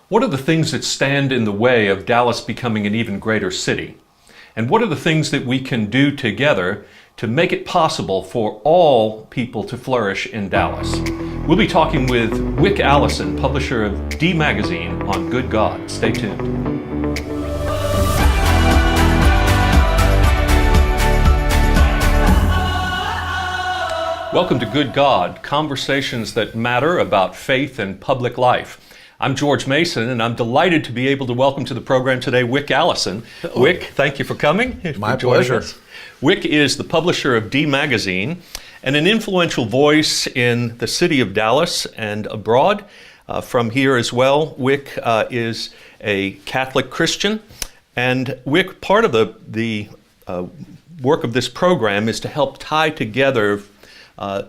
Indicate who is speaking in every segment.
Speaker 1: What are the things that stand in the way of Dallas becoming an even greater city? And what are the things that we can do together to make it possible for all people to flourish in Dallas? We'll be talking with Wick Allison, publisher of D Magazine, on Good God. Stay tuned. Welcome to Good God, conversations that matter about faith and public life. I'm George Mason, and I'm delighted to be able to welcome to the program today Wick Allison.
Speaker 2: Hello.
Speaker 1: Wick, thank you for coming.
Speaker 2: My pleasure.
Speaker 1: Wick is the publisher of D Magazine and an influential voice in the city of Dallas and abroad. From here as well, Wick is a Catholic Christian. And Wick, part of the work of this program is to help tie together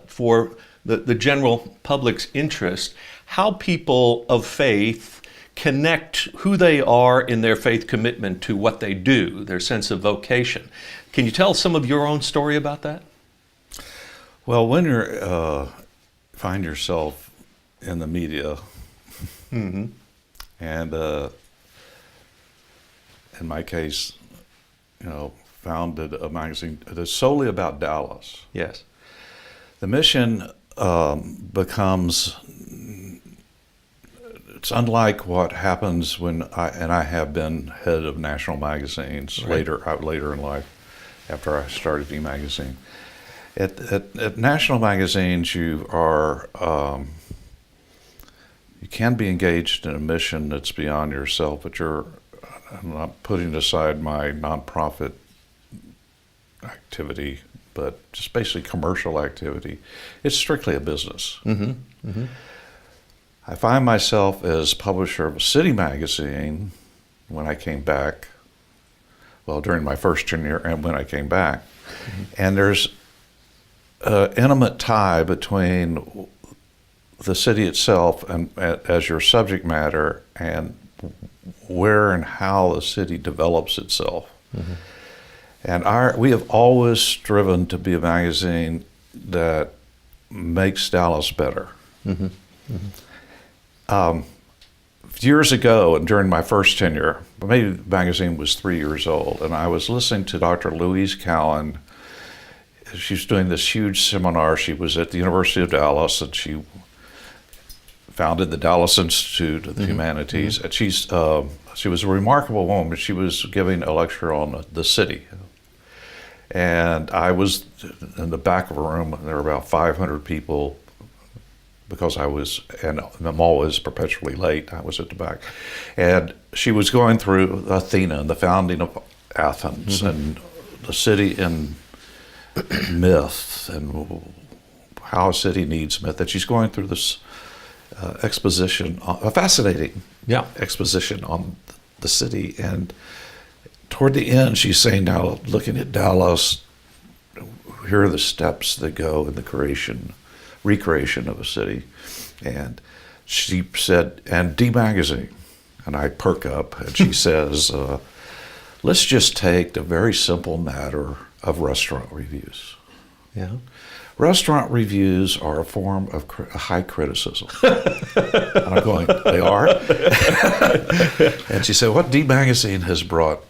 Speaker 1: for the general public's interest, how people of faith connect who they are in their faith commitment to what they do, their sense of vocation. Can you tell some of your own story about that?
Speaker 2: Well, when you find yourself in the media, and in my case, founded a magazine that is solely about Dallas.
Speaker 1: Yes.
Speaker 2: The mission becomes, it's unlike what happens when I have been head of national magazines later in life, after I started D Magazine. At national magazines, you can be engaged in a mission that's beyond yourself, but I'm not putting aside my nonprofit activity, but just basically commercial activity. It's strictly a business. I find myself as publisher of a city magazine when I came back, during my first tenure and when I came back. And there's an intimate tie between the city itself and as your subject matter and where and how the city develops itself. And we have always striven to be a magazine that makes Dallas better. Years ago, and during my first tenure, maybe the magazine was 3 years old, and I was listening to Dr. Louise Cowan. She's doing this huge seminar. She was at the University of Dallas, and she founded the Dallas Institute of the Humanities. And she was a remarkable woman. She was giving a lecture on the city. And I was in the back of a room, and there were about 500 people, because and I'm always perpetually late. I was at the back. And she was going through Athena and the founding of Athens and the city in myth and how a city needs myth. And she's going through this exposition, a fascinating exposition on the city. And toward the end, she's saying, now looking at Dallas, here are the steps that go in the recreation of a city. And she said, and D Magazine, and I perk up, and she says, let's just take the very simple matter of restaurant reviews. Restaurant reviews are a form of high criticism. And I'm going, they are? And she said, what D Magazine has brought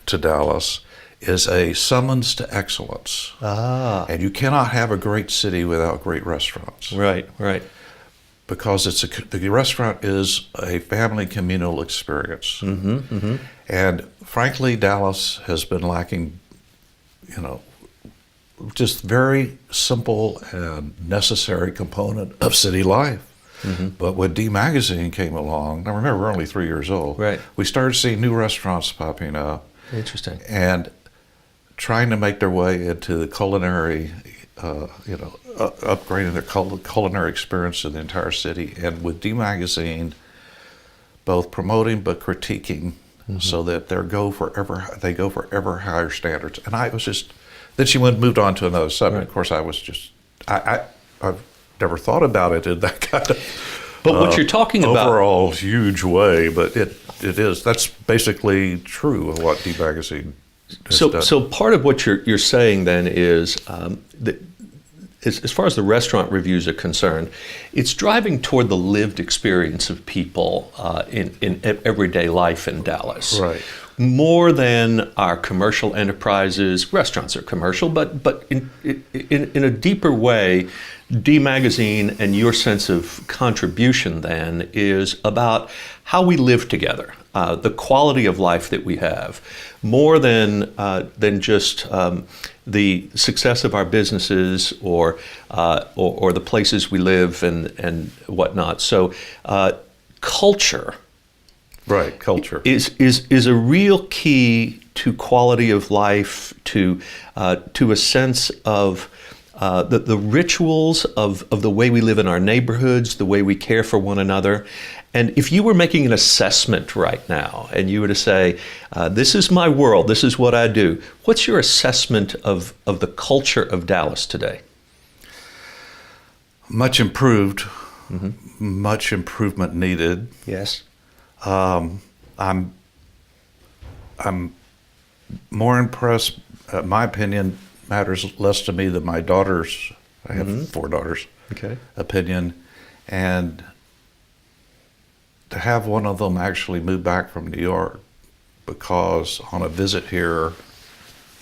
Speaker 2: to Dallas is a summons to excellence. And you cannot have a great city without great restaurants.
Speaker 1: Right.
Speaker 2: Because the restaurant is a family communal experience. And frankly, Dallas has been lacking, just very simple and necessary component of city life. But when D Magazine came along, now remember, we're only 3 years old. We started seeing new restaurants popping up.
Speaker 1: Interesting.
Speaker 2: And trying to make their way into the culinary, upgrading their culinary experience in the entire city. And with D Magazine, both promoting but critiquing, so that they go for ever higher standards. And I was just, then she moved on to another subject. Of course, I was just, I've never thought about it in that kind of
Speaker 1: But what you're talking about,
Speaker 2: overall huge way, but it is. That's basically true of what D Magazine has done.
Speaker 1: So part of what you're saying then is that as far as the restaurant reviews are concerned, it's driving toward the lived experience of people in everyday life in Dallas.
Speaker 2: Right.
Speaker 1: More than our commercial enterprises. Restaurants are commercial, but in a deeper way, D Magazine and your sense of contribution then is about how we live together, the quality of life that we have, more than just the success of our businesses or the places we live and whatnot. So, culture.
Speaker 2: Right, culture
Speaker 1: is a real key to quality of life, to a sense of the rituals of the way we live in our neighborhoods, the way we care for one another. And if you were making an assessment right now, and you were to say, "This is my world. This is what I do," what's your assessment of the culture of Dallas today?
Speaker 2: much improved, much improvement needed.
Speaker 1: Yes.
Speaker 2: I'm more impressed. My opinion matters less to me than my daughters. I have 4 daughters.
Speaker 1: Okay.
Speaker 2: Opinion, and to have one of them actually move back from New York because on a visit here,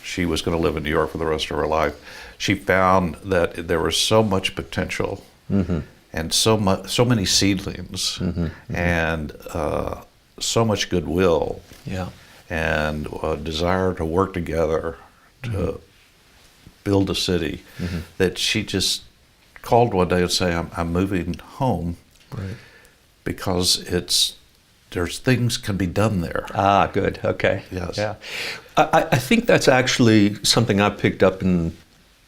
Speaker 2: she was going to live in New York for the rest of her life. She found that there was so much potential and so many seedlings and so much goodwill and a desire to work together to build a city that she just called one day and say, I'm moving home because there's things can be done there.
Speaker 1: Ah, good. Okay.
Speaker 2: Yes.
Speaker 1: Yeah. I think that's actually something I picked up in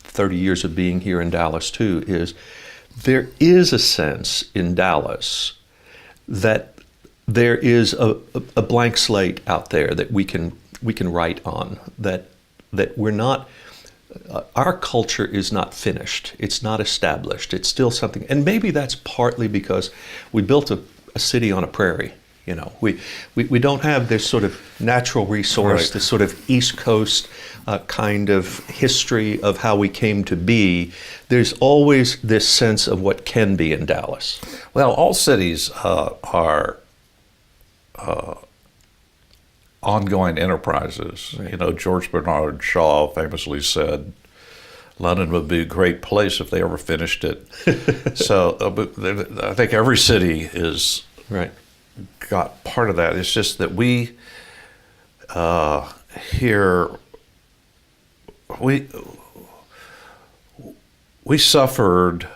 Speaker 1: 30 years of being here in Dallas too, is there is a sense in Dallas that there is a blank slate out there that we can write on, that we're not, our culture is not finished. It's not established. It's still something. And maybe that's partly because we built a city on a prairie. You know, we don't have this sort of natural resource, this sort of East Coast kind of history of how we came to be. There's always this sense of what can be in Dallas.
Speaker 2: Well, all cities are ongoing enterprises. You know, George Bernard Shaw famously said, London would be a great place if they ever finished it. So I think every city is got part of that. It's just that we here, we suffered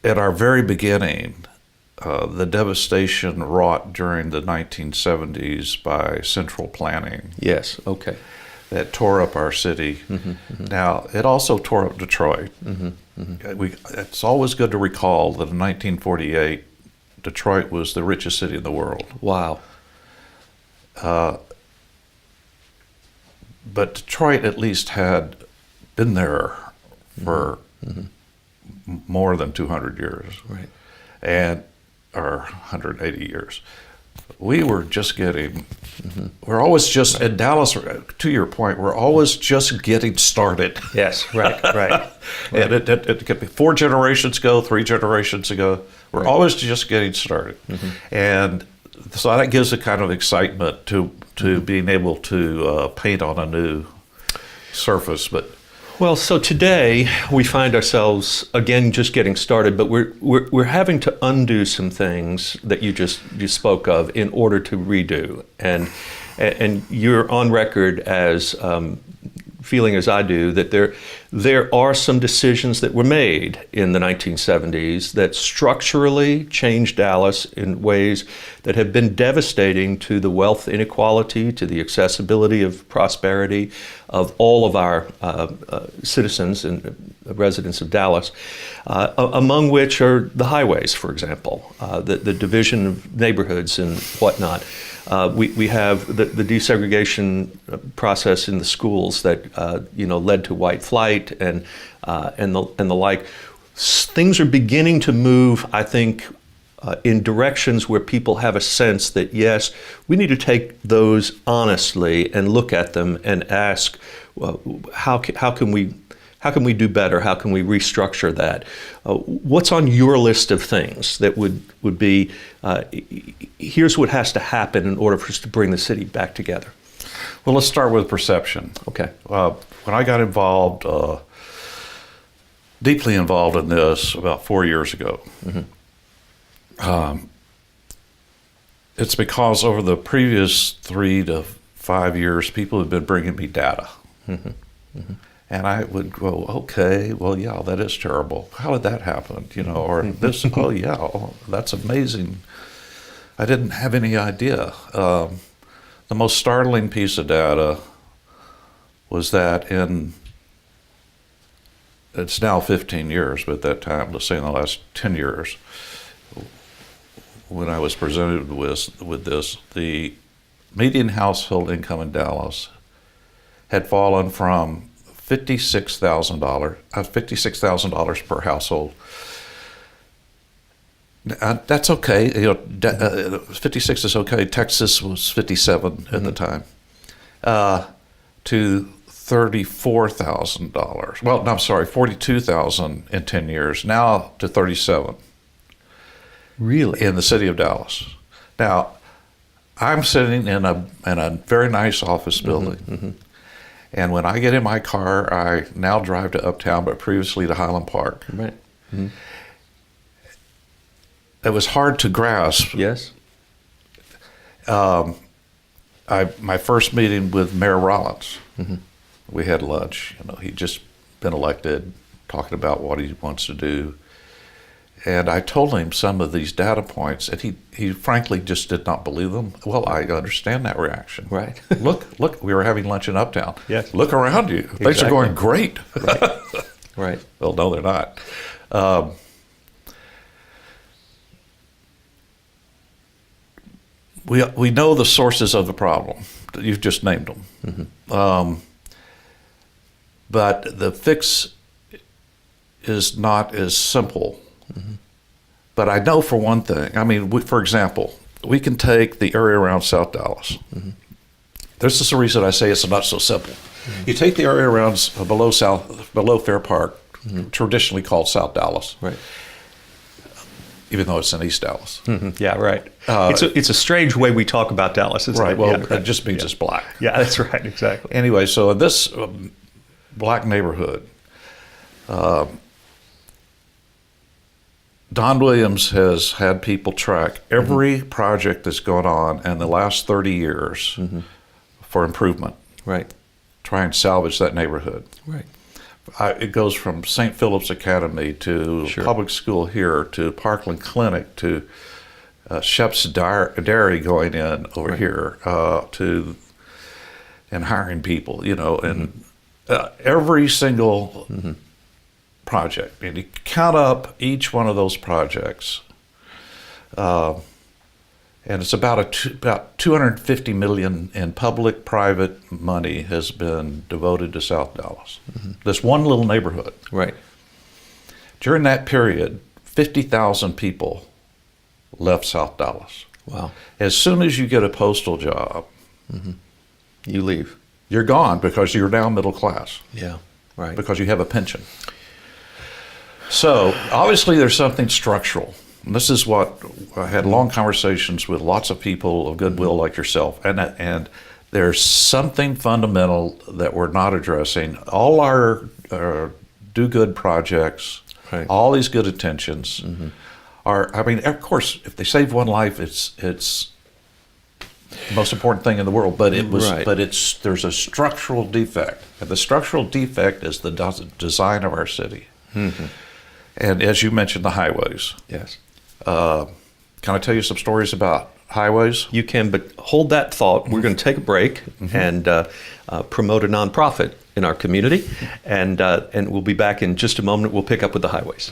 Speaker 2: at our very beginning the devastation wrought during the 1970s by central planning.
Speaker 1: Yes, okay.
Speaker 2: That tore up our city. Now, it also tore up Detroit. It's always good to recall that in 1948, Detroit was the richest city in the world.
Speaker 1: Wow.
Speaker 2: But Detroit at least had been there for more than 200 years. Or 180 years. We were just getting, we're always just, in Dallas, to your point, we're always just getting started.
Speaker 1: Yes, right.
Speaker 2: And it could be 4 generations ago, 3 generations ago. We're always just getting started. And so that gives a kind of excitement to being able to paint on a new surface. But
Speaker 1: well, so today we find ourselves again just getting started, but we're having to undo some things that you spoke of in order to redo, and you're on record as feeling as I do that there are some decisions that were made in the 1970s that structurally changed Dallas in ways that have been devastating to the wealth inequality, to the accessibility of prosperity of all of our citizens and residents of Dallas, among which are the highways, for example, the division of neighborhoods and whatnot. We have the desegregation process in the schools that led to white flight and the like. Things are beginning to move, I think, in directions where people have a sense that yes, we need to take those honestly and look at them and ask, well, how can How can we do better? How can we restructure that? What's on your list of things that would be, here's what has to happen in order for us to bring the city back together?
Speaker 2: Well, let's start with perception.
Speaker 1: Okay.
Speaker 2: When I got involved, deeply involved in this about 4 years ago, it's because over the previous 3 to 5 years, people have been bringing me data. And I would go, okay, well, yeah, that is terrible. How did that happen? Or this, oh, yeah, that's amazing. I didn't have any idea. The most startling piece of data was that it's now 15 years, but at that time, let's say in the last 10 years, when I was presented with this, the median household income in Dallas had fallen from $56,000 per household. That's okay. 56 is okay. Texas was 57 at the time. To $34,000. Well, no, I'm sorry, 42,000 in 10 years. Now to 37.
Speaker 1: Really?
Speaker 2: In the city of Dallas. Now, I'm sitting in a very nice office building. And when I get in my car, I now drive to Uptown, but previously to Highland Park.
Speaker 1: Right.
Speaker 2: It was hard to grasp.
Speaker 1: Yes.
Speaker 2: My first meeting with Mayor Rollins, we had lunch. He'd just been elected, talking about what he wants to do. And I told him some of these data points, and he frankly just did not believe them. Well, I understand that reaction.
Speaker 1: Right.
Speaker 2: Look, we were having lunch in Uptown.
Speaker 1: Yes.
Speaker 2: Look around you. Exactly. Things are going great.
Speaker 1: Right. Right.
Speaker 2: Well, no, they're not. We know the sources of the problem. You've just named them. But the fix is not as simple. But I know for one thing, for example, we can take the area around South Dallas. This is the reason I say it's not so simple. You take the area around below Fair Park, traditionally called South Dallas.
Speaker 1: Right.
Speaker 2: Even though it's in East Dallas.
Speaker 1: Yeah, right. It's a strange way we talk about Dallas, isn't
Speaker 2: right.
Speaker 1: it?
Speaker 2: Well,
Speaker 1: yeah, right.
Speaker 2: It just means it's black.
Speaker 1: Yeah, that's right, exactly.
Speaker 2: Anyway, so in this black neighborhood, Don Williams has had people track every project that's gone on in the last 30 years for improvement.
Speaker 1: Right.
Speaker 2: Try and salvage that neighborhood.
Speaker 1: Right.
Speaker 2: It goes from St. Philip's Academy to public school here to Parkland Clinic to Shep's Dairy going in over here to and hiring people, and every single project. And you count up each one of those projects, and it's about $250 million in public-private money has been devoted to South Dallas. This one little neighborhood.
Speaker 1: Right.
Speaker 2: During that period, 50,000 people left South Dallas.
Speaker 1: Wow.
Speaker 2: As soon as you get a postal job,
Speaker 1: you leave.
Speaker 2: You're gone because you're now middle class.
Speaker 1: Yeah. Right.
Speaker 2: Because you have a pension. So obviously there's something structural. And this is what I had long conversations with lots of people of goodwill like yourself, and there's something fundamental that we're not addressing. All our do-good projects, all these good intentions are. Of course, if they save one life, it's the most important thing in the world. But there's a structural defect, and the structural defect is the design of our city. And as you mentioned, the highways.
Speaker 1: Yes.
Speaker 2: Can I tell you some stories about highways?
Speaker 1: You can, but hold that thought. We're going to take a break and promote a nonprofit in our community, and we'll be back in just a moment. We'll pick up with the highways.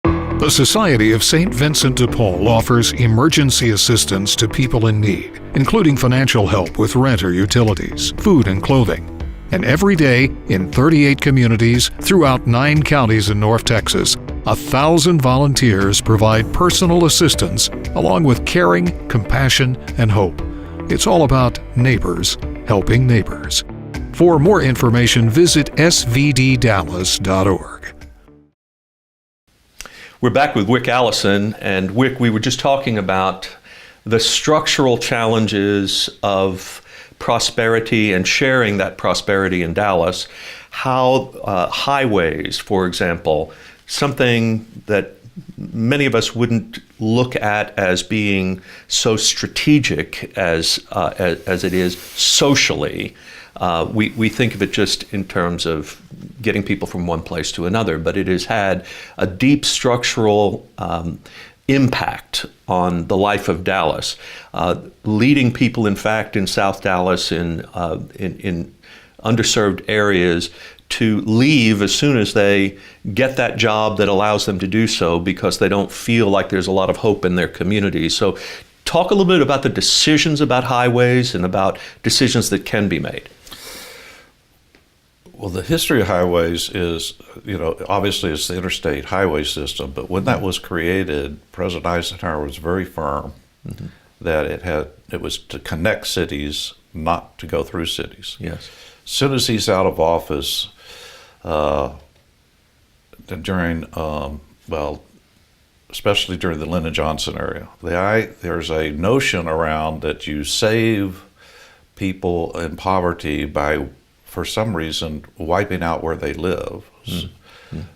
Speaker 3: The Society of St. Vincent de Paul offers emergency assistance to people in need, including financial help with rent or utilities, food and clothing. And every day, in 38 communities throughout 9 counties in North Texas, 1,000 volunteers provide personal assistance along with caring, compassion, and hope. It's all about neighbors helping neighbors. For more information, visit svddallas.org.
Speaker 1: We're back with Wick Allison, and Wick, we were just talking about the structural challenges of prosperity and sharing that prosperity in Dallas, how highways, for example, something that many of us wouldn't look at as being so strategic as it is socially. We think of it just in terms of getting people from one place to another, but it has had a deep structural impact on the life of Dallas, leading people, in fact, in South Dallas, in underserved areas, to leave as soon as they get that job that allows them to do so, because they don't feel like there's a lot of hope in their community. So talk a little bit about the decisions about highways and about decisions that can be made.
Speaker 2: Well, the history of highways is, obviously it's the interstate highway system, but when that was created, President Eisenhower was very firm that it was to connect cities, not to go through cities.
Speaker 1: Yes.
Speaker 2: As soon as he's out of office, especially during the Lyndon Johnson era, there's a notion around that you save people in poverty by, for some reason, wiping out where they live.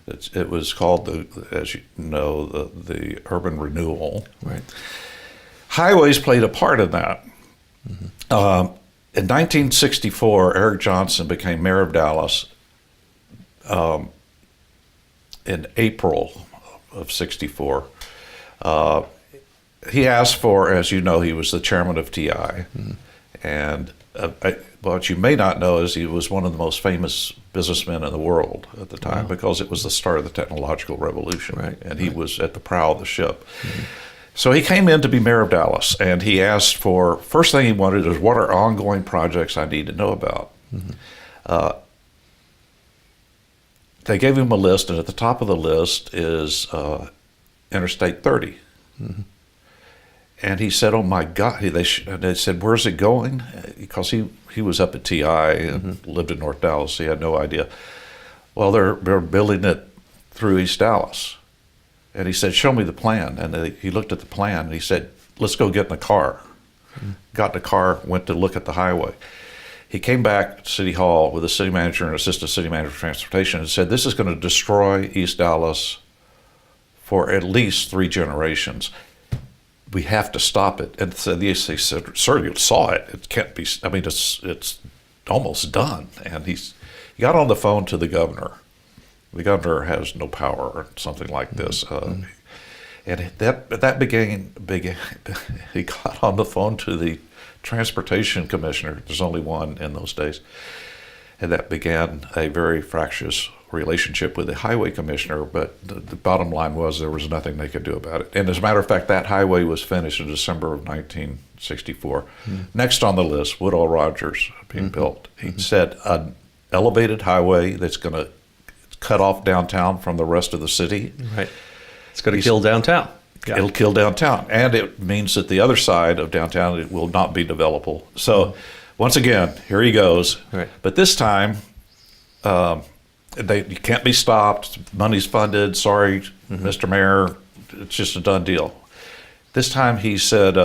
Speaker 2: It was called, as you know, the urban renewal.
Speaker 1: Right.
Speaker 2: Highways played a part in that. In 1964, Eric Johnson became mayor of Dallas in April of 64. He asked for, as you know, he was the chairman of TI. And what you may not know is he was one of the most famous businessmen in the world at the time, because it was the start of the technological revolution.
Speaker 1: Right.
Speaker 2: And he was at the prow of the ship. So he came in to be mayor of Dallas, and he asked for, first thing he wanted is, what are ongoing projects I need to know about? They gave him a list, and at the top of the list is Interstate 30. And he said, oh my God, they said, where's it going? Because he was up at TI and lived in North Dallas, so he had no idea. Well, they're building it through East Dallas. And he said, show me the plan. And he looked at the plan and he said, let's go get in the car. Got in the car, went to look at the highway. He came back to City Hall with the city manager and assistant city manager of transportation and said, this is going to destroy East Dallas for at least 3 generations. We have to stop it. And so they said, sir, you saw it. It can't be, it's almost done. And he got on the phone to the governor. The governor has no power or something like this. And that began, he got on the phone to the transportation commissioner. There's only one in those days. And that began a very fractious relationship with the highway commissioner, but the bottom line was there was nothing they could do about it. And as a matter of fact, that highway was finished in December of 1964. Next on the list, Woodall Rogers being built. He said an elevated highway that's going to cut off downtown from the rest of the city.
Speaker 1: Right. It's going to kill downtown.
Speaker 2: It'll kill downtown. And it means that the other side of downtown, it will not be developable. So once again, here he goes.
Speaker 1: Right.
Speaker 2: But this time, you can't be stopped. Money's funded. Sorry, Mr. Mayor, it's just a done deal. This time he said,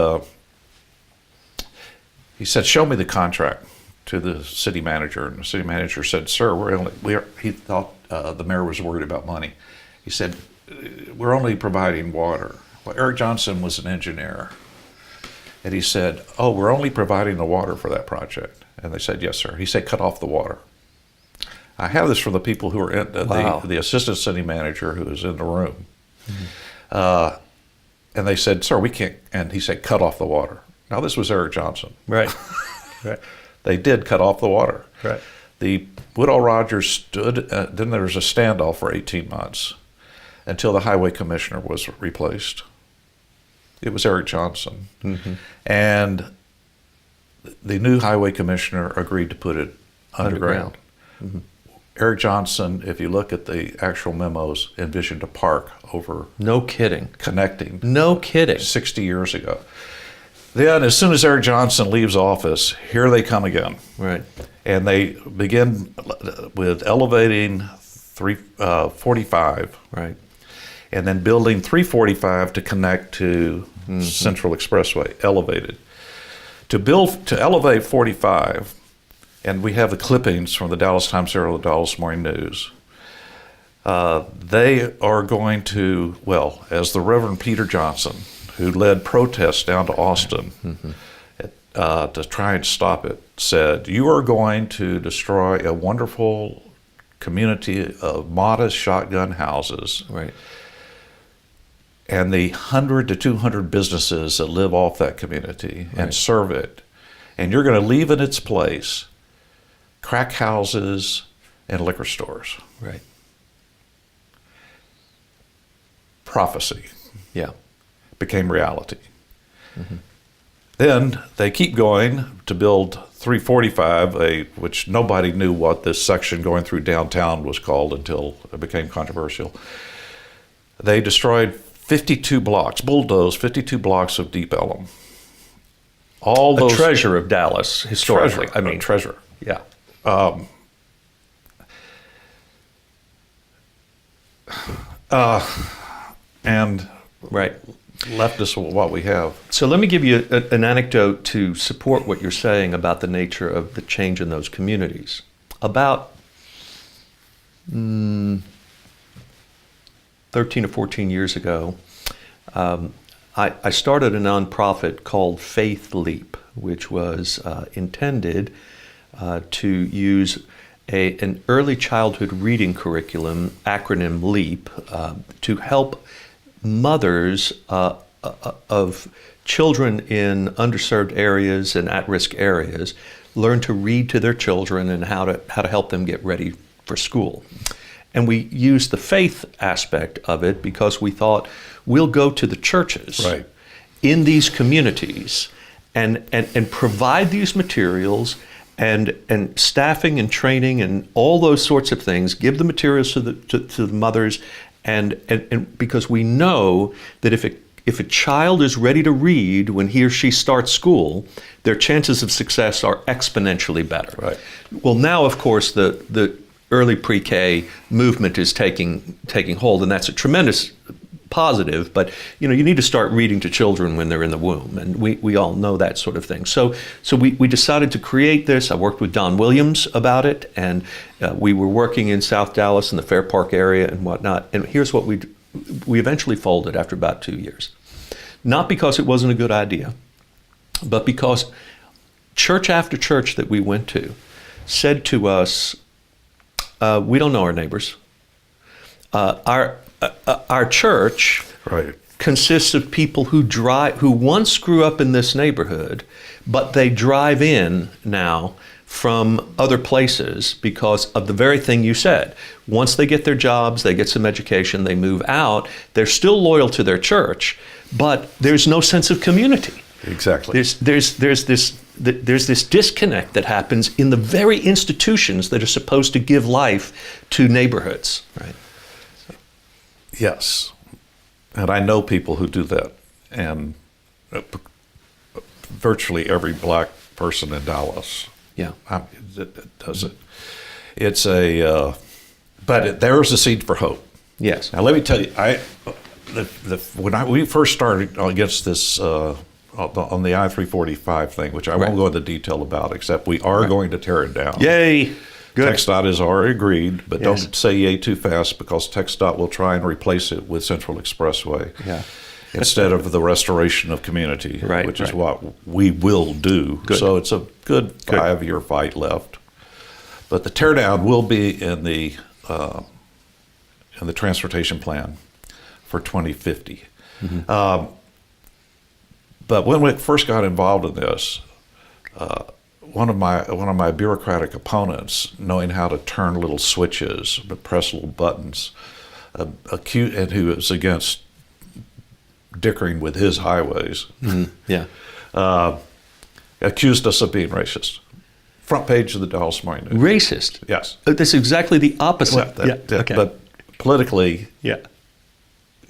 Speaker 2: show me the contract to the city manager. And the city manager said, sir, he thought the mayor was worried about money. He said, we're only providing water. Well, Eric Johnson was an engineer. And he said, oh, we're only providing the water for that project. And they said, yes, sir. He said, cut off the water. I have this from the people who were in the assistant city manager who was in the room. And they said, sir, we can't. And he said, cut off the water. Now, this was Eric Johnson.
Speaker 1: Right. Right.
Speaker 2: They did cut off the water.
Speaker 1: Right.
Speaker 2: The Woodall Rogers stood, then there was a standoff for 18 months until the highway commissioner was replaced. It was Eric Johnson. And the new highway commissioner agreed to put it underground. Eric Johnson, if you look at the actual memos, envisioned a park over.
Speaker 1: No kidding.
Speaker 2: Connecting.
Speaker 1: No kidding.
Speaker 2: 60 years ago. Then, as soon as Eric Johnson leaves office, here they come again.
Speaker 1: Right.
Speaker 2: And they begin with elevating 345,
Speaker 1: Right.
Speaker 2: and then building 345 to connect to Central Expressway, elevated. To elevate 45, and we have the clippings from the Dallas Times-Herald, the Dallas Morning News. They are going to, well, as the Reverend Peter Johnson, who led protests down to Austin to try and stop it, said, you are going to destroy a wonderful community of modest shotgun houses.
Speaker 1: Right.
Speaker 2: And the 100 to 200 businesses that live off that community and serve it. And you're going to leave in its place crack houses and liquor stores.
Speaker 1: Right.
Speaker 2: Prophecy
Speaker 1: Yeah.
Speaker 2: became reality. Then they keep going to build 345, which nobody knew what this section going through downtown was called until it became controversial. They destroyed 52 blocks, bulldozed 52 blocks of Deep Ellum. All those
Speaker 1: A treasure of Dallas, historically.
Speaker 2: treasure.
Speaker 1: Yeah.
Speaker 2: And
Speaker 1: Right.
Speaker 2: left us with what we have.
Speaker 1: So let me give you an anecdote to support what you're saying about the nature of the change in those communities. About 13 or 14 years ago, I started a nonprofit called Faith Leap, which was intended to use an early childhood reading curriculum, acronym LEAP, to help mothers of children in underserved areas and at-risk areas learn to read to their children and how to help them get ready for school. And we used the faith aspect of it because we thought we'll go to the churches
Speaker 2: Right.
Speaker 1: in these communities and provide these materials and staffing and training and all those sorts of things, give the materials to the mothers, and because we know that if a child is ready to read when he or she starts school, their chances of success are exponentially better.
Speaker 2: Right.
Speaker 1: Well, now, of course, the early pre-K movement is taking hold, and that's a tremendous positive, but you need to start reading to children when they're in the womb, and we all know that sort of thing. So we decided to create this. I worked with Don Williams about it, and we were working in South Dallas in the Fair Park area and whatnot, and here's what we eventually folded after about 2 years. Not because it wasn't a good idea, but because church after church that we went to said to us, we don't know our neighbors. Our church
Speaker 2: Right.
Speaker 1: consists of people who once grew up in this neighborhood, but they drive in now from other places because of the very thing you said. Once they get their jobs, they get some education, they move out, they're still loyal to their church, but there's no sense of community.
Speaker 2: Exactly.
Speaker 1: There's this disconnect that happens in the very institutions that are supposed to give life to neighborhoods. Right.
Speaker 2: Yes. And I know people who do that. And virtually every black person in Dallas
Speaker 1: Yeah.
Speaker 2: does it. It's but there's a seed for hope.
Speaker 1: Yes.
Speaker 2: Now, let me tell you, when we first started against this on the I-345 thing, which I won't go into detail about, except we are going to tear it down.
Speaker 1: Yay. Good.
Speaker 2: TxDOT has already agreed, but
Speaker 1: Yes.
Speaker 2: don't say yay too fast because TxDOT will try and replace it with Central Expressway instead of the restoration of community, which is what we will do.
Speaker 1: Good.
Speaker 2: So it's a good 5-year fight left. But the teardown will be in the transportation plan for 2050. But when we first got involved in this, one of my bureaucratic opponents, knowing how to turn little switches, press little buttons, and who was against dickering with his highways, accused us of being racist. Front page of the Dallas Morning News.
Speaker 1: Racist?
Speaker 2: Yes.
Speaker 1: That's exactly the opposite.
Speaker 2: Okay. But politically,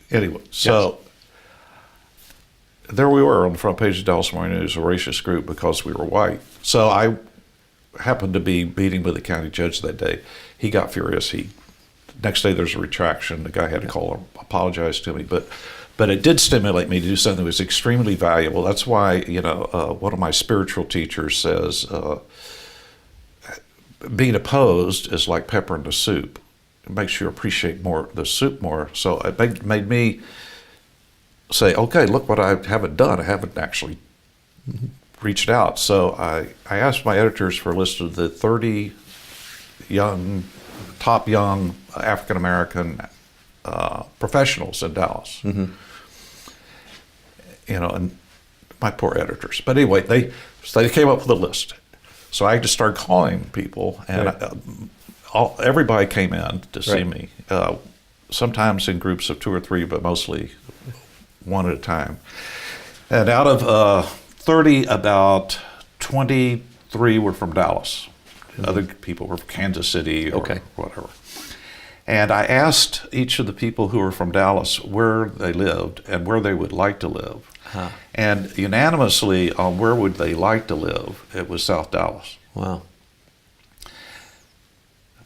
Speaker 2: anyway, so there we were on the front page of Dallas Morning News, a racist group because we were white. So happened to be meeting with the county judge that day. He got furious. Next day there's a retraction. The guy had to call and apologize to me, but it did stimulate me to do something that was extremely valuable. That's why, one of my spiritual teachers says, being opposed is like pepper in the soup. It makes you appreciate the soup more. So it made me say, okay, look what I haven't done. I haven't actually reached out. So I asked my editors for a list of the 30 top young African-American professionals in Dallas. And my poor editors. But anyway, they came up with a list. So I just started calling people, and everybody came in to see me, sometimes in groups of 2 or 3, but mostly one at a time. And out of 30, about 23 were from Dallas. Other people were from Kansas City or whatever. And I asked each of the people who were from Dallas where they lived and where they would like to live. And unanimously on where would they like to live, it was South Dallas.
Speaker 1: Wow.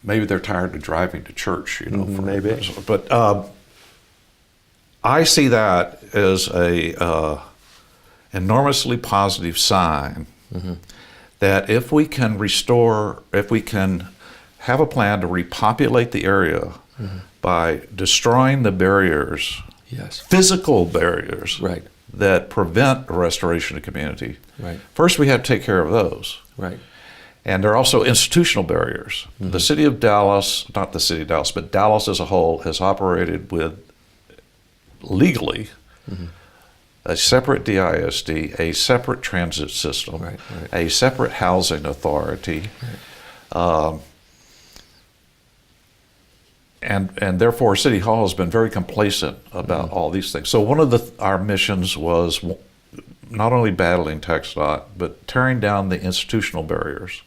Speaker 2: Maybe they're tired of driving to church,
Speaker 1: maybe.
Speaker 2: But I see that as a enormously positive sign that if we can have a plan to repopulate the area by destroying the barriers, physical barriers, that prevent a restoration of community. First, we have to take care of those. And there are also institutional barriers. The city of Dallas, not the city of Dallas, but Dallas as a whole has operated with legally a separate DISD, a separate transit system, a separate housing authority, and therefore City Hall has been very complacent about all these things. So one of our missions was not only battling TxDOT, but tearing down the institutional barriers,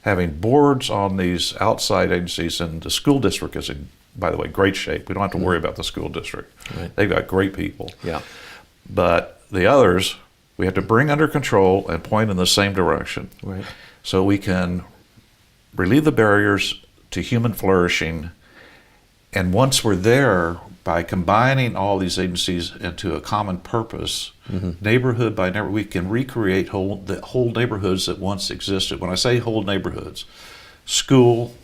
Speaker 2: having boards on these outside agencies, and the school district is in, by the way, great shape. We don't have to worry about the school district. They've got great people. But the others, we have to bring under control and point in the same direction so we can relieve the barriers to human flourishing. And once we're there, by combining all these agencies into a common purpose, neighborhood by neighborhood, we can recreate the whole neighborhoods that once existed. When I say whole neighborhoods, school,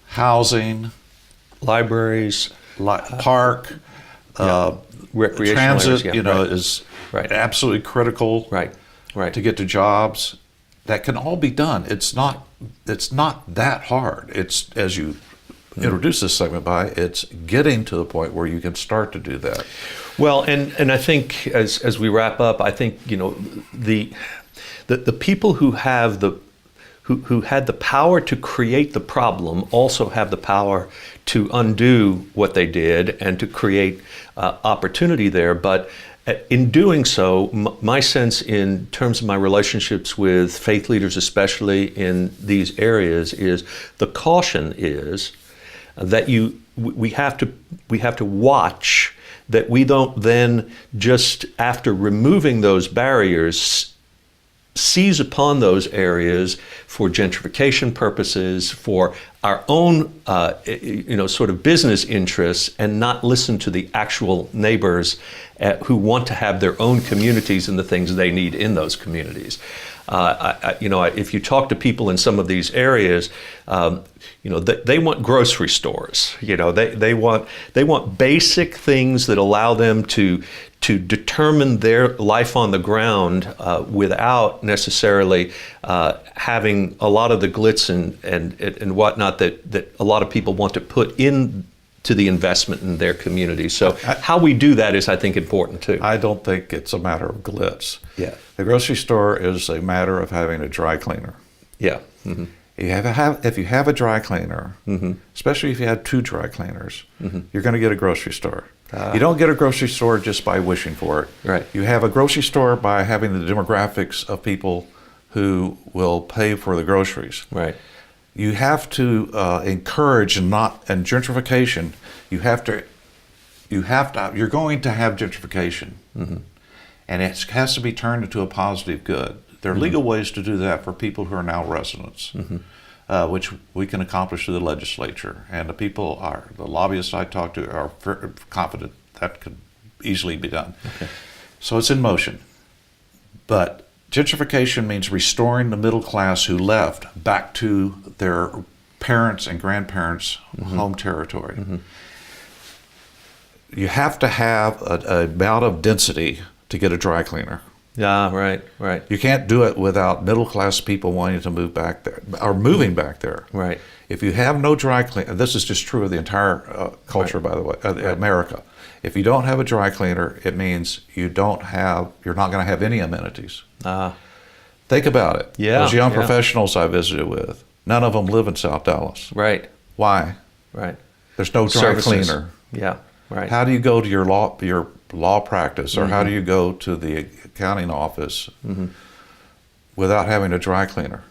Speaker 2: housing,
Speaker 1: libraries,
Speaker 2: park,
Speaker 1: recreational
Speaker 2: transit,
Speaker 1: areas,
Speaker 2: is absolutely critical to get to jobs. That can all be done. It's not that hard. It's, as you introduce this segment by, it's getting to the point where you can start to do that.
Speaker 1: Well, and I think as we wrap up, I think the people who have who had the power to create the problem also have the power to undo what they did and to create opportunity there. But in doing so, my sense in terms of my relationships with faith leaders, especially in these areas, is the caution is that we have to watch that we don't then just after removing those barriers seize upon those areas for gentrification purposes, for our own sort of business interests, and not listen to the actual neighbors who want to have their own communities and the things they need in those communities. If you talk to people in some of these areas, they want grocery stores. They want basic things that allow them to determine their life on the ground without necessarily having a lot of the glitz and whatnot that a lot of people want to put in to the investment in their community. So how we do that is, I think, important too.
Speaker 2: I don't think it's a matter of glitz. The grocery store is a matter of having a dry cleaner. If you have a dry cleaner, especially if you had 2 dry cleaners, you're going to get a grocery store. You don't get a grocery store just by wishing for it. You have a grocery store by having the demographics of people who will pay for the groceries. You have to encourage and gentrification. You're going to have gentrification, and it has to be turned into a positive good. There are legal ways to do that for people who are now residents, which we can accomplish through the legislature. And the lobbyists I talk to are very confident that could easily be done.
Speaker 1: Okay.
Speaker 2: So it's in motion. But gentrification means restoring the middle class who left back to their parents' and grandparents' home territory. You have to have an amount of density to get a dry cleaner.
Speaker 1: Yeah, right.
Speaker 2: You can't do it without middle class people wanting to move back there or moving back there.
Speaker 1: Right.
Speaker 2: If you have no dry cleaner, this is just true of the entire culture, by the way, America. If you don't have a dry cleaner, it means you're not going to have any amenities. Think about it.
Speaker 1: Yeah,
Speaker 2: Those young
Speaker 1: yeah.
Speaker 2: professionals I visited with, none of them live in South Dallas.
Speaker 1: Right.
Speaker 2: Why?
Speaker 1: Right.
Speaker 2: There's no dry
Speaker 1: Services.
Speaker 2: cleaner.
Speaker 1: Yeah. Right.
Speaker 2: How do you go to your law practice, or how do you go to the accounting office without having a dry cleaner?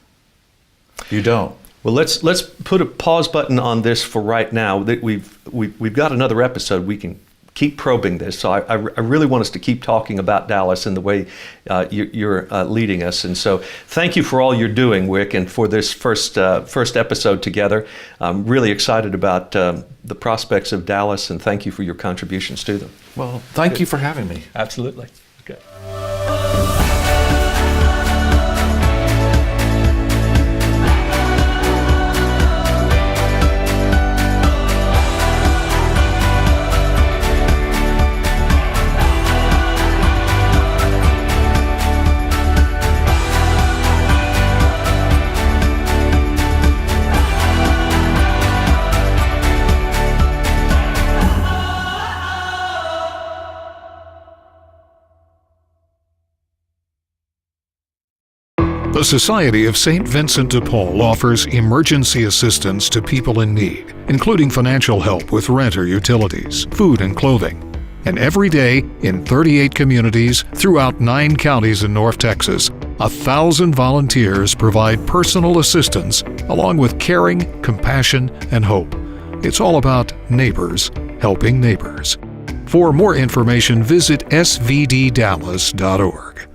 Speaker 2: You don't.
Speaker 1: Well, let's put a pause button on this for right now. That we've got another episode. We can keep probing this. So I really want us to keep talking about Dallas and the way you're leading us. And so thank you for all you're doing, Wick, and for this first episode together. I'm really excited about the prospects of Dallas, and thank you for your contributions to them.
Speaker 2: Well, thank you for having me.
Speaker 1: Absolutely. Okay.
Speaker 3: The Society of St. Vincent de Paul offers emergency assistance to people in need, including financial help with rent or utilities, food and clothing. And every day, in 38 communities throughout 9 counties in North Texas, 1,000 volunteers provide personal assistance along with caring, compassion, and hope. It's all about neighbors helping neighbors. For more information, visit svddallas.org.